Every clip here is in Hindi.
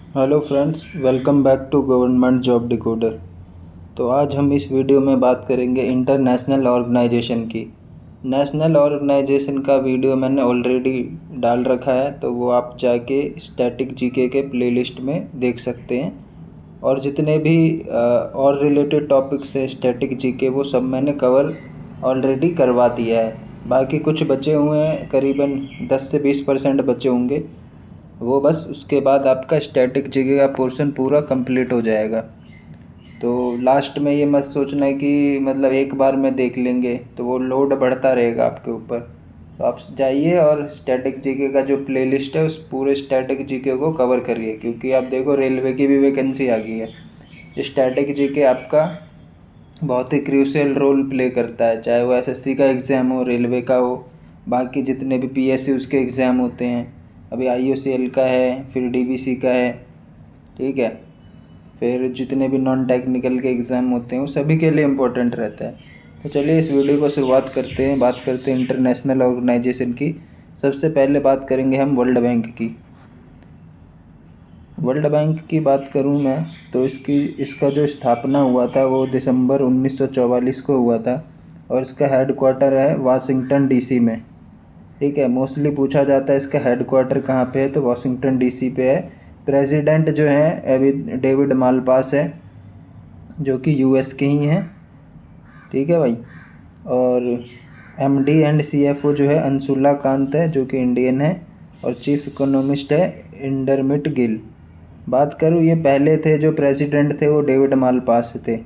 Hello friends, welcome back to government job decoder. तो आज हम इस वीडियो में बात करेंगे इंटरनेशनल ऑर्गेनाइजेशन की। नेशनल ऑर्गेनाइजेशन का वीडियो मैंने ऑलरेडी डाल रखा है, तो वो आप जाके स्टैटिक जीके के प्लेलिस्ट में देख सकते हैं। और जितने भी और रिलेटेड टॉपिक्स है स्टैटिक जीके, वो सब मैंने कवर ऑलरेडी करवा दिया है। बाकी कुछ बचे हुए हैं, करीबन 10 से 20% बचे होंगे। वो बस उसके बाद आपका स्टैटिक जीके का पोर्शन पूरा कंप्लीट हो जाएगा। तो लास्ट में ये मत सोचना है कि मतलब एक बार में देख लेंगे, तो वो लोड बढ़ता रहेगा आपके ऊपर। तो आप जाइए और स्टैटिक जीके का जो प्लेलिस्ट है उस पूरे स्टैटिक जीके को कवर करिए, क्योंकि आप देखो रेलवे की भी वैकेंसी आ गई है। स्टैटिक जीके आपका बहुत ही क्रूशियल रोल प्ले करता है, चाहे वो एसएससी का एग्ज़ाम हो, रेलवे का हो, बाकी जितने भी पीएससी उसके एग्ज़ाम होते हैं। अभी आईओसीएल का है, फिर डीवीसी का है, ठीक है। फिर जितने भी नॉन टेक्निकल के एग्ज़ाम होते हैं वो सभी के लिए इम्पोर्टेंट रहता है। तो चलिए इस वीडियो को शुरुआत करते हैं। बात करते हैं इंटरनेशनल ऑर्गेनाइजेशन की। सबसे पहले बात करेंगे हम वर्ल्ड बैंक की। वर्ल्ड बैंक की बात करूं मैं, तो इसका जो स्थापना हुआ था वो दिसंबर 1944 को हुआ था। और इसका हेडक्वार्टर है वाशिंगटन डीसी में, ठीक है। मोस्टली पूछा जाता है इसका हेडक्वार्टर कहाँ पे है, तो वाशिंगटन डीसी पे है। प्रेसिडेंट जो है अभी डेविड मालपास है, जो कि यूएस के ही हैं, ठीक है भाई। और एमडी एंड सीएफओ जो है अंशुला कांत है, जो कि इंडियन है। और चीफ इकोनॉमिस्ट है इंडरमिट गिल। बात करूँ, ये पहले थे जो प्रेसिडेंट थे वो डेविड मालपास थे।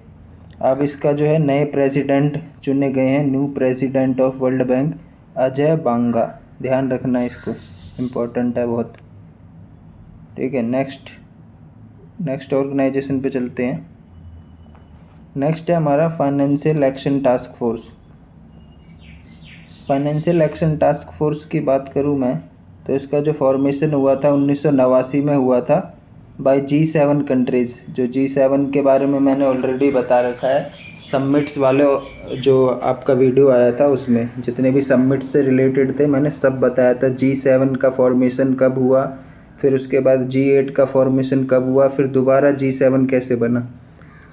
अब इसका जो है नए प्रेसिडेंट चुने गए हैं, new president of world bank Ajay Banga. ध्यान रखना इसको, इम्पोर्टेंट है बहुत, ठीक है। नेक्स्ट ऑर्गेनाइजेशन पे चलते हैं। नेक्स्ट है हमारा financial action task force. Financial action task force की बात करूं मैं, तो इसका जो फॉर्मेशन हुआ था 1989 में हुआ था बाय G7 कंट्रीज़। जो G7 के बारे में मैंने ऑलरेडी बता रखा है समिट्स वाले, जो आपका वीडियो आया था उसमें जितने भी समिट्स से रिलेटेड थे मैंने सब बताया था। G7 का फॉर्मेशन कब हुआ, फिर उसके बाद G8 का फॉर्मेशन कब हुआ, फिर दोबारा G7 कैसे बना,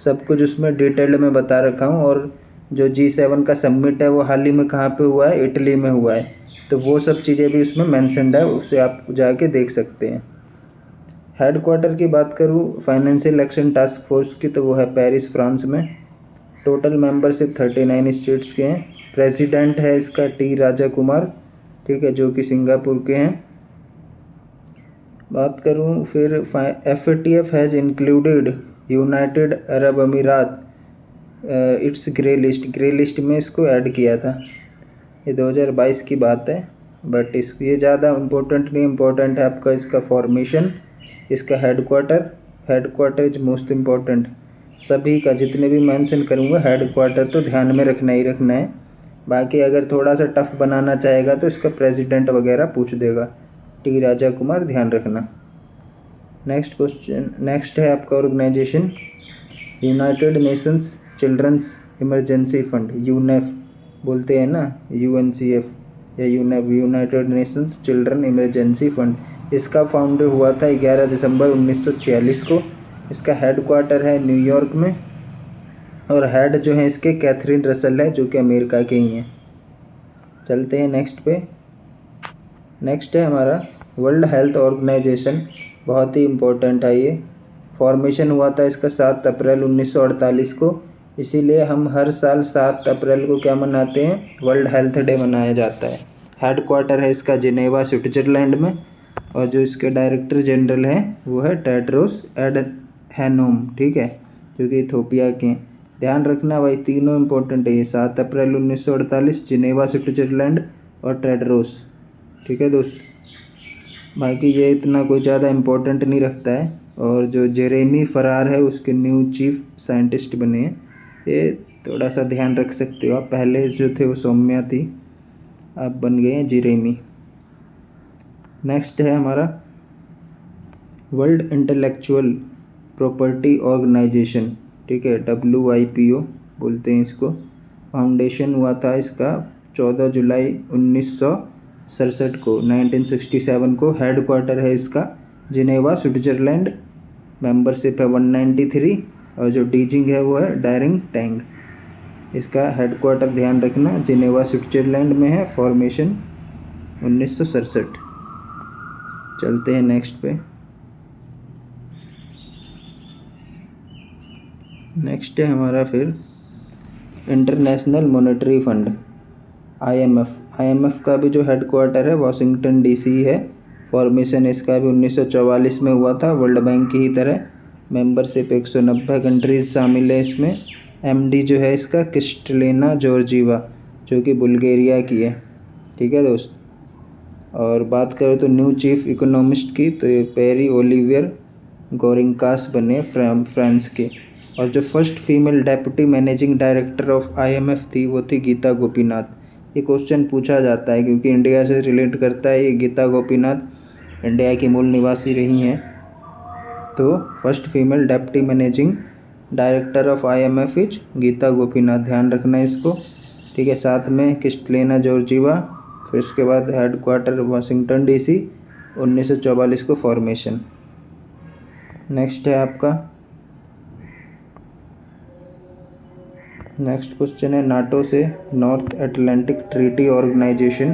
सब कुछ उसमें डिटेल में बता रखा हूँ। और जो G7 का समिट है वो हाल ही में कहाँ पे हुआ है, इटली में हुआ है। तो वो सब चीज़ें भी उसमें मेंशन्ड है, उसे आप जाके देख सकते हैं। हेडक्वार्टर की बात करूँ फाइनेंशियल एक्शन टास्क फोर्स की, तो वो है पेरिस, फ्रांस में। टोटल मेंबरशिप 39 स्टेट्स के हैं। प्रेसिडेंट है इसका टी राजा कुमार, ठीक है, जो कि सिंगापुर के हैं। बात करूँ फिर FATF has included United Arab अमीरात इट्स ग्रे लिस्ट में इसको ऐड किया था। ये 2022 की बात है, बट ये ज़्यादा इम्पोर्टेंट नहीं। इम्पोर्टेंट है आपका इसका फॉर्मेशन, इसका हेडक्वार्टर इज मोस्ट इम्पोर्टेंट। सभी का जितने भी मेंशन करूँगा हेडक्वार्टर तो ध्यान में रखना ही रखना है। बाकी अगर थोड़ा सा टफ बनाना चाहेगा तो इसका प्रेसिडेंट वगैरह पूछ देगा। टी राजा कुमार, ध्यान रखना। नेक्स्ट है आपका organization united nations children's emergency fund, यूनेफ बोलते हैं ना, UNCF या यूनेफ, united nations children emergency fund. इसका फाउंडर हुआ था 11 दिसंबर 1946 को। इसका हेडक्वार्टर है न्यूयॉर्क में। और हेड जो है इसके कैथरीन रसल है, जो कि अमेरिका के ही हैं। चलते हैं नेक्स्ट पे। नेक्स्ट है हमारा वर्ल्ड हेल्थ ऑर्गेनाइजेशन, बहुत ही इम्पोर्टेंट है ये। फॉर्मेशन हुआ था इसका 7 अप्रैल 1948 को। इसीलिए हम हर साल 7 अप्रैल को क्या मनाते हैं, वर्ल्ड हेल्थ डे मनाया जाता है। हेडक्वार्टर है इसका जिनेवा, स्विट्ज़रलैंड में। और जो इसके डायरेक्टर जनरल हैं वो है टेड्रोस एडहैनोम, ठीक है, जो कि इथोपिया के हैं। ध्यान रखना भाई, तीनों इम्पोर्टेंट है ये, 7 अप्रैल 1948, जिनेवा स्विट्ज़रलैंड और टेड्रोस, ठीक है दोस्त। बाकी ये इतना कोई ज़्यादा इम्पोर्टेंट नहीं रखता है। और जो जेरेमी फरार है उसके न्यू चीफ साइंटिस्ट बने हैं, ये थोड़ा सा ध्यान रख सकते हो आप। पहले जो थे वो सौम्या थी, अब बन गए हैं जेरेमी। नेक्स्ट है हमारा वर्ल्ड इंटेलेक्चुअल प्रॉपर्टी ऑर्गेनाइजेशन, ठीक है, WIPO बोलते हैं इसको। फाउंडेशन हुआ था इसका 14 जुलाई 1967 को, 1967 को। हेडक्वार्टर है इसका जिनेवा, स्विट्ज़रलैंड। मेंबरशिप है 193, और जो डीजिंग है वो है डायरिंग टैंग। इसका हेडक्वार्टर ध्यान रखना जिनेवा स्विट्जरलैंड में है, फॉर्मेशन 1967। चलते हैं नेक्स्ट पे। नेक्स्ट है हमारा फिर इंटरनेशनल मॉनेटरी फंड, आईएमएफ का भी जो हेडक्वार्टर है वाशिंगटन डीसी है, फॉर्मेशन इसका भी 1944 में हुआ था, वर्ल्ड बैंक की ही तरह। मेंबरशिप 190 कंट्रीज़ शामिल है इसमें। एमडी जो है इसका क्रिस्टलिना जॉर्जीवा, जो कि बुल्गारिया की है। ठीक है दोस्त। और बात करें तो न्यू चीफ इकोनॉमिस्ट की, तो ये पेरी ओलिवियर गोरिंकास बने फ्रांस के। और जो first female deputy managing director of IMF थी वो थी गीता गोपीनाथ। ये क्वेश्चन पूछा जाता है क्योंकि इंडिया से रिलेट करता है। ये गीता गोपीनाथ इंडिया की मूल निवासी रही हैं। तो first female deputy managing director of IMF is Gita Gopinath, ध्यान रखना इसको। ठीक है। साथ में क्रिस्टलिना जॉर्जीवा, फिर उसके बाद हेडक्वार्टर वाशिंगटन डीसी, 1944 को फॉर्मेशन। नेक्स्ट है आपका, नेक्स्ट क्वेश्चन है नाटो से नॉर्थ अटलांटिक ट्रीटी ऑर्गेनाइजेशन।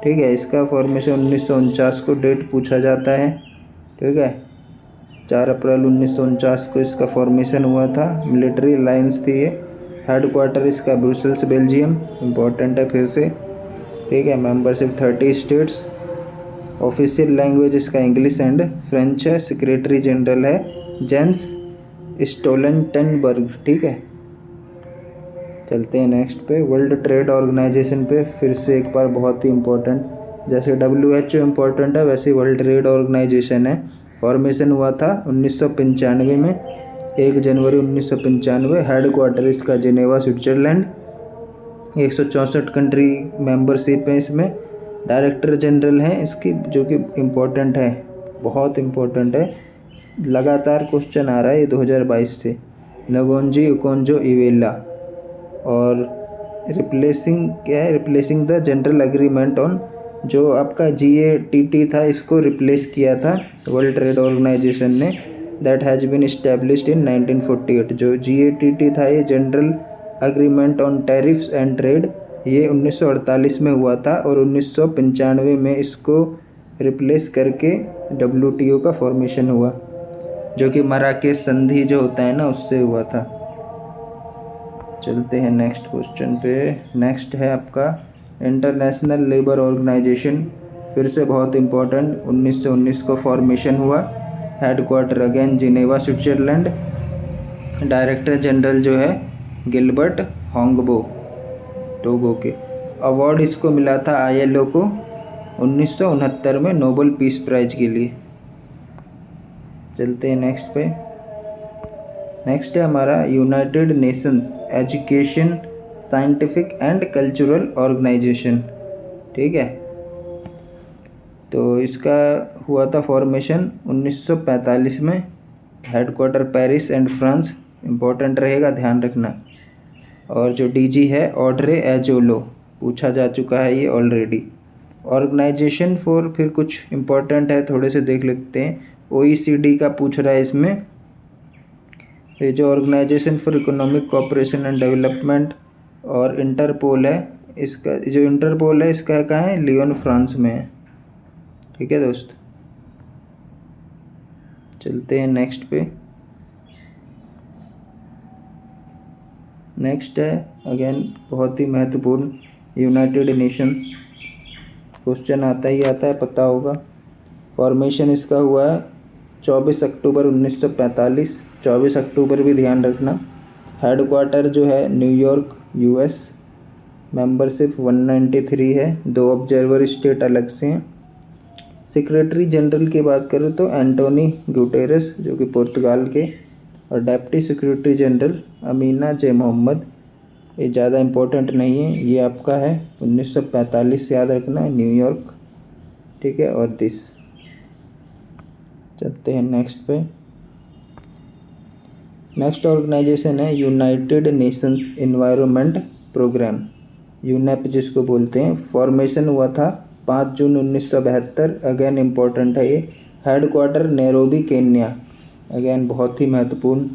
ठीक है। इसका फॉर्मेशन 1949 को डेट पूछा जाता है। ठीक है। 4 अप्रैल 1949 को इसका फॉर्मेशन हुआ था। मिलिट्री अलायंस थी ये। हेडक्वार्टर इसका ब्रुसेल्स बेल्जियम, इम्पोर्टेंट है फिर से। ठीक है। Membership 30 states. ऑफिशियल लैंग्वेज इसका इंग्लिश एंड फ्रेंच है। सेक्रेटरी जनरल है जेंस स्टोल्टनबर्ग। ठीक है। चलते हैं नेक्स्ट पे, वर्ल्ड ट्रेड ऑर्गेनाइजेशन पे। फिर से एक बार बहुत ही इम्पोर्टेंट, जैसे WHO इम्पोर्टेंट है वैसे वर्ल्ड ट्रेड ऑर्गेनाइजेशन है। फॉर्मेशन हुआ था 1995 में, 1 जनवरी 1995। हेडक्वार्टर इसका जिनेवा स्विट्जरलैंड। 164 कंट्री मेंबरशिप है इसमें। डायरेक्टर जनरल हैं इसकी, जो कि इम्पोर्टेंट है, बहुत इम्पोर्टेंट है। लगातार क्वेश्चन आ रहा है ये 2022 से, नगोंजी ओकोंजो इवेला। और रिप्लेसिंग क्या है, replacing the General Agreement on, जो आपका GATT था इसको रिप्लेस किया था वर्ल्ड ट्रेड ऑर्गेनाइजेशन ने। That has been established in 1948। जो GATT था ये General Agreement on Tariffs and Trade, ये 1948 में हुआ था, और 1995 में इसको रिप्लेस करके WTO का फॉर्मेशन हुआ, जो कि मराकेश संधि जो होता है ना उससे हुआ था। चलते हैं नेक्स्ट क्वेश्चन पे। नेक्स्ट है आपका इंटरनेशनल लेबर ऑर्गेनाइजेशन। फिर से बहुत इम्पोर्टेंट, 1919 को फॉर्मेशन हुआ। Headquarter again Geneva Switzerland. Director general जो है गिलबर्ट होंगबो, टोगो के। अवार्ड इसको मिला था ILO को 1969 में नोबेल पीस प्राइज के लिए। चलते हैं नेक्स्ट पे। नेक्स्ट है हमारा United Nations Education Scientific and Cultural Organisation. ठीक है। तो इसका हुआ था फॉर्मेशन 1945 में। Headquarter Paris and France, important रहेगा, ध्यान रखना। और जो DG है ऑड्रे एजोलो, पूछा जा चुका है ये ऑलरेडी। ऑर्गेनाइजेशन फॉर, फिर कुछ इम्पोर्टेंट है थोड़े से देख लेते हैं। OECD का पूछ रहा है इसमें। ये जो Organisation for Economic Cooperation and Development, और इंटरपोल है इसका, जो इंटरपोल है इसका कहाँ है, लियोन फ्रांस में है। ठीक है दोस्त। चलते हैं नेक्स्ट पे। नेक्स्ट है अगेन बहुत ही महत्वपूर्ण, यूनाइटेड नेशन। क्वेश्चन आता ही आता है, पता होगा। फॉर्मेशन इसका हुआ है 24 अक्टूबर 1945। 24 अक्टूबर भी ध्यान रखना। हेडक्वार्टर जो है न्यूयॉर्क US। मेंबरशिप 193 है, 2 ऑब्जर्वर स्टेट अलग से हैं। सेक्रेटरी जनरल की बात करें तो एंटोनी गुटेरेस, जो कि पुर्तगाल के। और deputy secretary general Amina J Mohammed. ये ज़्यादा इम्पोर्टेंट नहीं है, ये आपका है 1945, याद रखना है, न्यूयॉर्क। ठीक है। और दिस। चलते हैं नेक्स्ट पे। नेक्स्ट ऑर्गेनाइजेशन है United Nations Environment Programme, UNEP जिसको बोलते हैं। फॉर्मेशन हुआ था 5 जून 1972। अगेन इम्पोर्टेंट है ये। Headquarter Nairobi Kenya. अगेन बहुत ही महत्वपूर्ण।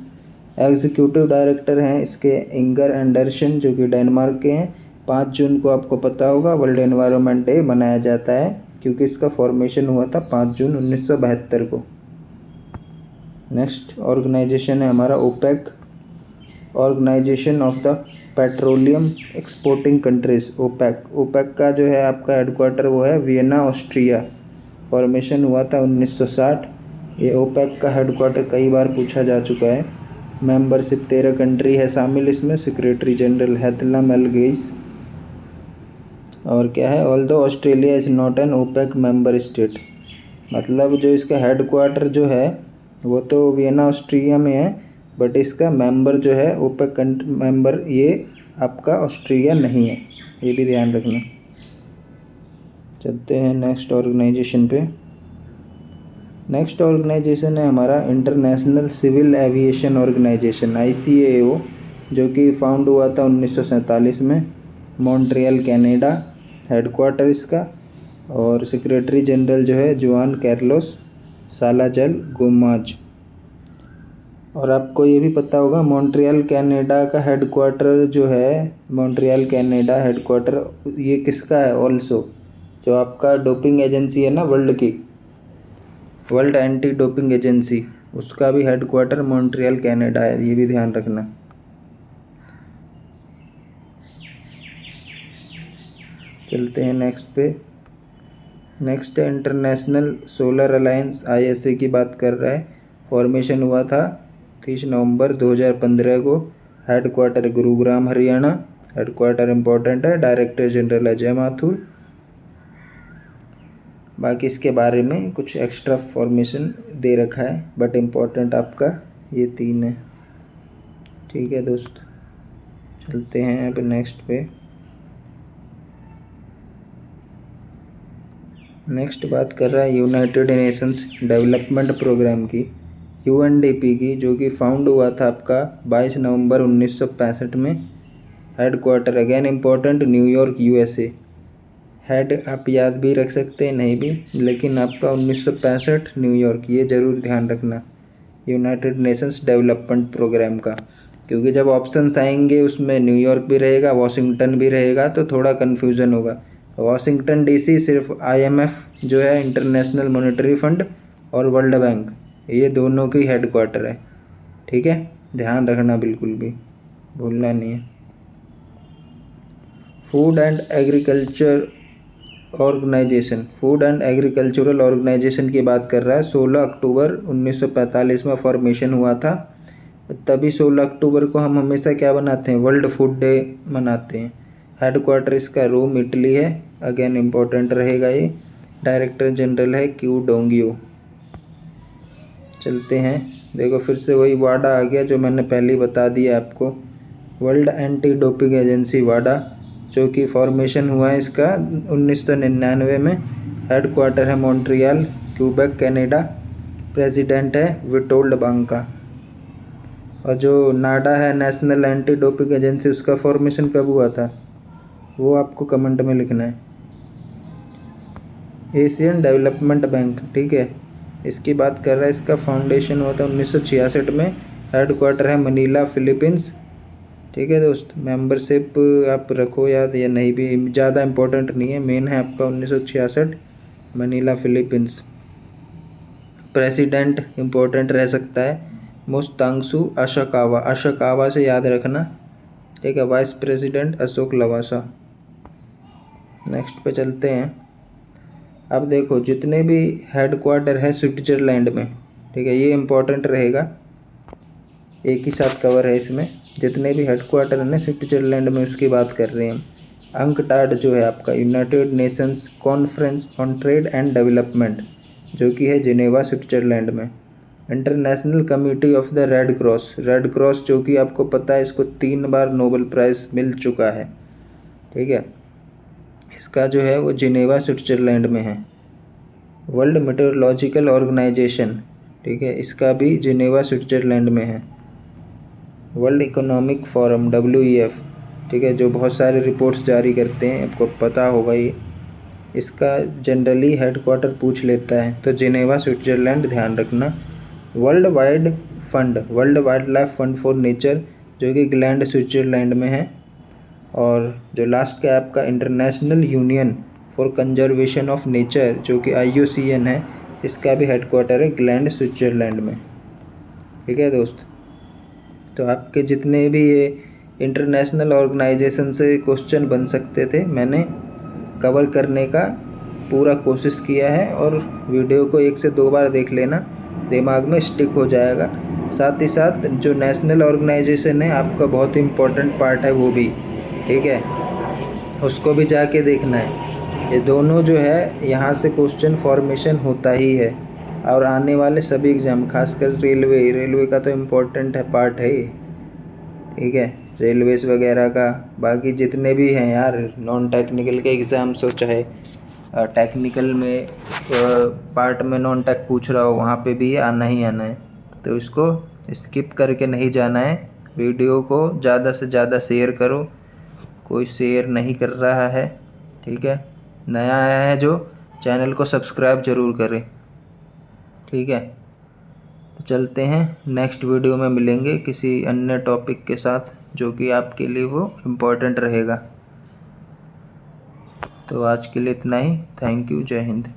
एग्जीक्यूटिव डायरेक्टर हैं इसके इंगर एंडरसन, जो कि डेनमार्क के हैं। 5 जून को आपको पता होगा वर्ल्ड एनवायरनमेंट डे मनाया जाता है, क्योंकि इसका फॉर्मेशन हुआ था 5 जून 1972 को। नेक्स्ट ऑर्गेनाइजेशन है हमारा OPEC, organisation of the Petroleum Exporting Countries. OPEC, OPEC का जो है आपका हेडक्वार्टर वो है वियना, ऑस्ट्रिया। फॉर्मेशन हुआ था 1960। ये ओपेक का हेडक्वार्टर कई बार पूछा जा चुका है। मेंबरशिप 13 कंट्री है शामिल इसमें। सेक्रेटरी जनरल हैथला मेलगेइस। और क्या है, although Australia is not an OPEC member state, मतलब जो इसका हेडक्वार्टर जो है वो तो वियना, ऑस्ट्रिया में है, बट इसका मेंबर जो है ओपेक मेंबर ये आपका ऑस्ट्रिया नहीं है, ये भी ध्यान रखना। चलते हैं नेक्स्ट ऑर्गेनाइजेशन पे। नेक्स्ट ऑर्गेनाइजेशन है हमारा International Civil Aviation Organisation, ICAO, जो कि फाउंड हुआ था 1947 में। मॉन्ट्रियल, कनाडा हेडक्वार्टर इसका। और सेक्रेटरी जनरल जो है जुआन कार्लोस सालाजल गोमाज। और आपको ये भी पता होगा मॉन्ट्रियल कनाडा का हेडक्वार्टर जो है, मॉन्ट्रियल कनाडा हेडक्वार्टर ये किसका है ऑल्सो, जो आपका डोपिंग एजेंसी है ना वर्ल्ड की, वर्ल्ड एंटी डोपिंग एजेंसी, उसका भी हेडक्वार्टर मॉन्ट्रियल कनाडा है, ये भी ध्यान रखना। चलते हैं नेक्स्ट पे। नेक्स्ट है इंटरनेशनल सोलर अलायंस, ISA की बात कर रहा है। फॉर्मेशन हुआ था 30 नवंबर 2015 को। Headquarter Gurugram, Haryana. Headquarter important है, डायरेक्टर जनरल अजय माथुर। बाकी इसके बारे में कुछ एक्स्ट्रा फॉर्मेशन दे रखा है, बट इम्पोर्टेंट आपका ये 3 है। ठीक है दोस्त, चलते हैं अब नेक्स्ट पे। नेक्स्ट बात कर रहा है यूनाइटेड नेशंस डेवलपमेंट प्रोग्राम की, UNDP की, जो कि फाउंड हुआ था आपका 22 नवंबर 1965 में। Headquarter again important, New York, USA। Head आप याद भी रख सकते हैं, नहीं भी, लेकिन आपका 1965 न्यूयॉर्क, ये ज़रूर ध्यान रखना यूनाइटेड नेशंस डेवलपमेंट प्रोग्राम का, क्योंकि जब ऑप्शंस आएंगे उसमें न्यूयॉर्क भी रहेगा, वाशिंगटन भी रहेगा, तो थोड़ा कन्फ्यूज़न होगा। वाशिंगटन DC सिर्फ IMF जो है इंटरनेशनल मॉनेटरी फंड और वर्ल्ड बैंक, ये दोनों की हेडक्वार्टर है। ठीक है, ध्यान रखना, बिल्कुल भी भूलना नहीं है। Food and Agriculture Organisation, Food and Agricultural Organisation की बात कर रहा है। 16 अक्टूबर 1945 में फॉर्मेशन हुआ था। तभी 16 अक्टूबर को हम हमेशा क्या बनाते हैं, वर्ल्ड फूड डे मनाते हैं। हेडक्वार्टर इसका रोम, इटली है, अगेन इम्पोर्टेंट रहेगा ये। डायरेक्टर जनरल है क्यू डोंगियो। चलते हैं, देखो फिर से वही वाडा आ गया जो मैंने पहले ही बता दिया आपको, वर्ल्ड एंटी डोपिंग एजेंसी वाडा, जो कि फॉर्मेशन हुआ है इसका 1999 में। हेडक्वार्टर है मॉन्ट्रियल, क्यूबेक, कनाडा। प्रेसिडेंट है विटोल्ड बांका। और जो नाडा है नेशनल एंटी डोपिंग एजेंसी, उसका फॉर्मेशन कब हुआ था वो आपको कमेंट में लिखना है। एशियन डेवलपमेंट बैंक, ठीक है, इसकी बात कर रहा है। इसका फाउंडेशन हुआ था 1966 में। हेडक्वार्टर है मनीला, फिलीपींस। ठीक है दोस्त, मेंबरशिप आप रखो याद, या नहीं भी ज़्यादा इम्पोर्टेंट नहीं है, मेन है आपका 1966, मनीला, फिलीपींस। प्रेसिडेंट इम्पोर्टेंट रह सकता है, मुस्तांगसू अशोकावा, अशोकावा से याद रखना। ठीक है, vice president Ashok Lavasa. Next पे चलते हैं। अब देखो जितने भी हेडक्वार्टर है स्विट्जरलैंड में, ठीक है, ये इम्पोर्टेंट रहेगा, एक ही साथ कवर है इसमें। जितने भी हेडक्वार्टर है ना स्विट्जरलैंड में, उसकी बात कर रहे हैं हम। अंकटाड जो है आपका United Nations conference on trade and development, जो कि है जिनेवा, स्विट्जरलैंड में। International committee of the red cross, red cross जो कि आपको पता है इसको 3 बार नोबेल प्राइज़ मिल चुका है। ठीक है, इसका जो है वो जिनेवा, स्विट्जरलैंड में है। वर्ल्ड मेट्रोलॉजिकल ऑर्गेनाइजेशन, ठीक है, इसका भी जिनेवा, स्विट्जरलैंड में है। वर्ल्ड इकोनॉमिक फोरम, WEF, ठीक है, जो बहुत सारे रिपोर्ट्स जारी करते हैं, आपको पता होगा ये, इसका जनरली हेडक्वार्टर पूछ लेता है, तो जिनेवा, स्विट्जरलैंड ध्यान रखना। World wild life fund for nature जो कि ग्लैंड स्विट्ज़रलैंड में है। और जो लास्ट का आपका international union for conservation of nature जो कि IUCN है, इसका भी हेडक्वार्टर है ग्लैंड स्विट्ज़रलैंड में। ठीक है दोस्त, तो आपके जितने भी ये इंटरनेशनल ऑर्गेनाइजेशन से क्वेश्चन बन सकते थे मैंने कवर करने का पूरा कोशिश किया है, और वीडियो को 1 से 2 बार देख लेना, दिमाग में स्टिक हो जाएगा। साथ ही साथ जो नेशनल ऑर्गेनाइजेशन है आपका बहुत इम्पोर्टेंट पार्ट है वो भी, ठीक है, उसको भी जाके देखना है। ये दोनों जो है यहाँ से क्वेश्चन फॉर्मेशन होता ही है, और आने वाले सभी एग्ज़ाम, खासकर रेलवे का तो इम्पोर्टेंट है, पार्ट है ये। ठीक है, रेलवेज़ वगैरह का, बाकी जितने भी हैं यार नॉन टेक्निकल के एग्ज़ाम्स हो, चाहे टेक्निकल में पार्ट में नॉन टेक पूछ रहा हो, वहाँ पे भी ये आना ही आना है। तो इसको स्किप करके नहीं जाना है। वीडियो को ज़्यादा से ज़्यादा शेयर करो, कोई शेयर नहीं कर रहा है। ठीक है, नया आया है जो, चैनल को सब्सक्राइब ज़रूर करें। ठीक है, तो चलते हैं, नेक्स्ट वीडियो में मिलेंगे किसी अन्य टॉपिक के साथ जो कि आपके लिए वो इम्पोर्टेंट रहेगा। तो आज के लिए इतना ही। थैंक यू, जय हिंद।